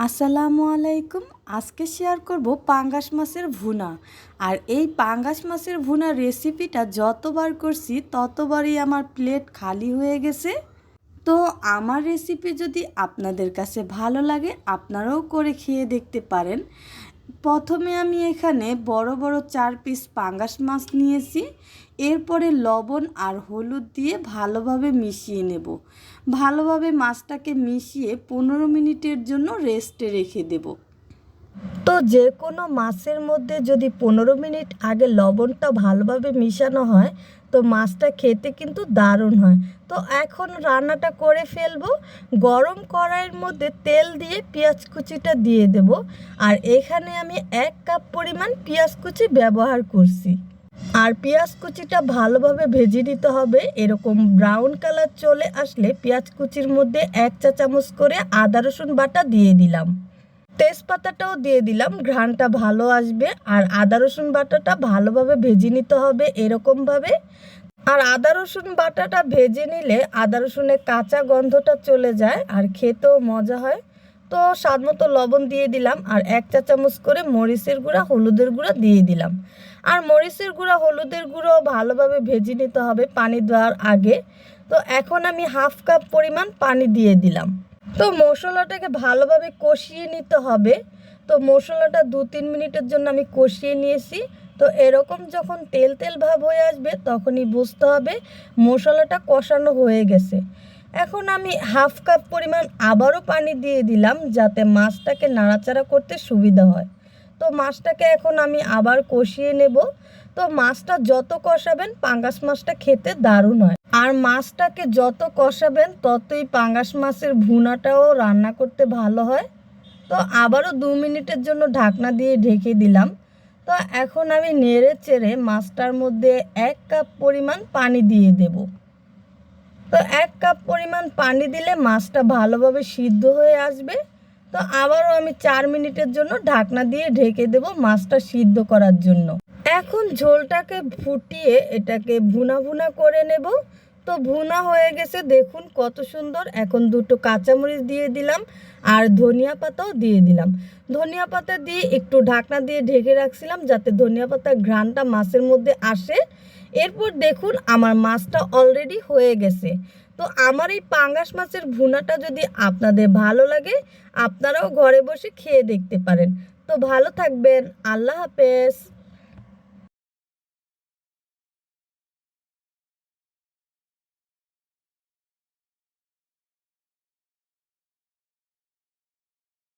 আসসালামু আলাইকুম। আজকে শেয়ার করব পাঙ্গাস মাছের ভুনা। আর এই পাঙ্গাস মাছের ভুনার রেসিপিটা যতবার করছি ততবারই আমার প্লেট খালি হয়ে গেছে। তো আমার রেসিপি যদি আপনাদের কাছে ভালো লাগে আপনারাও করে খেয়ে দেখতে পারেন। প্রথমে আমি এখানে বড় বড় 4 পিস পাঙ্গাস মাছ নিয়েছি। এরপরে লবণ আর হলুদ দিয়ে ভালোভাবে মিশিয়ে নেব। ভালোভাবে মাছটাকে মিশিয়ে 15 মিনিটের জন্য রেস্টে রেখে দেব। তো যে কোনো মাছের মধ্যে যদি 15 মিনিট আগে লবণটা ভালোভাবে মিশানো হয় তো মাছটা খেতে কিন্তু দারুণ হয়। তো এখন রান্নাটা করে ফেলবো। গরম কড়াইয়ের মধ্যে তেল দিয়ে পেঁয়াজ কুচিটা দিয়ে দেব। আর এখানে আমি 1 কাপ পরিমাণ পেঁয়াজ কুচি ব্যবহার করছি। আর পেঁয়াজ কুচিটা ভালোভাবে ভেজে নিতে হবে। এরকম ব্রাউন কালার চলে আসলে পেঁয়াজ কুচির মধ্যে 1 চা চামচ করে আদা রসুন বাটা দিয়ে দিলাম। তেজপাতাটাও দিয়ে দিলাম, ঘ্রাণটা ভালো আসবে। আর আদা রসুন বাটাটা ভালোভাবে ভেজে নিতে হবে এরকমভাবে। আর আদা রসুন বাটাটা ভেজে নিলে আদা রসুনের কাঁচা গন্ধটা চলে যায় আর খেতেও মজা হয়। তো স্বাদ মতো লবণ দিয়ে দিলাম আর 1 চা চামচ করে মরিচের গুঁড়া হলুদের গুঁড়া দিয়ে দিলাম। আর মরিচের গুঁড়া হলুদের গুঁড়ো ভালোভাবে ভেজে নিতে হবে পানি দেওয়ার আগে। তো এখন আমি 1/2 কাপ পরিমাণ পানি দিয়ে দিলাম। তো মশলাটাকে ভালোভাবে কষিয়ে নিতে হবে। তো মশলাটা 2-3 মিনিটের জন্য আমি কষিয়ে নিয়েছি। তো এরকম যখন তেল তেল ভাব হয়ে আসবে তখনই বুঝতে হবে মশলাটা কষানো হয়ে গেছে। এখন আমি 1/2 কাপ পরিমাণ আবারও পানি দিয়ে দিলাম যাতে মাছটাকে নাড়াচাড়া করতে সুবিধা হয়। তো মাছটাকে এখন আমি আবার কষিয়ে নেব। তো মাছটা যত কষাবেন পাঙ্গাস মাছটা খেতে দারুণ হয়। আর মাছটাকে যত কষাবেন ততই পাঙ্গাস মাছের ভুনাটাও রান্না করতে ভালো হয়। তো আবারও 2 মিনিটের জন্য ঢাকনা দিয়ে ঢেকে দিলাম। তো এখন আমি নেড়ে চেড়ে মাছটার মধ্যে 1 কাপ পরিমাণ পানি দিয়ে দেব। তো 1 কাপ পরিমাণ পানি দিলে মাছটা ভালোভাবে সিদ্ধ হয়ে আসবে। তো আবারও আমি 4 মিনিটের জন্য ঢাকনা দিয়ে ঢেকে দেব মাছটা সিদ্ধ করার জন্য। এখন ঝোলটাকে ফুটিয়ে এটাকে ভুনা ভুনা করে নেব। তো ভুনা হয়ে গেছে দেখুন কত সুন্দর। এখন 2টো কাঁচামরিচ দিয়ে দিলাম আর ধনিয়া পাতাও দিয়ে দিলাম। ধনিয়া পাতা দিয়ে একটু ঢাকনা দিয়ে ঢেকে রাখছিলাম যাতে ধনিয়া পাতার ঘ্রাণটা মাছের মধ্যে আসে। এরপর দেখুন আমার মাছটা অলরেডি হয়ে গেছে। তো আমার এই পাঙ্গাস মাছের ভুনাটা যদি আপনাদের ভালো লাগে আপনারাও ঘরে বসে খেয়ে দেখতে পারেন। তো ভালো থাকবেন। আল্লাহ হাফেজ।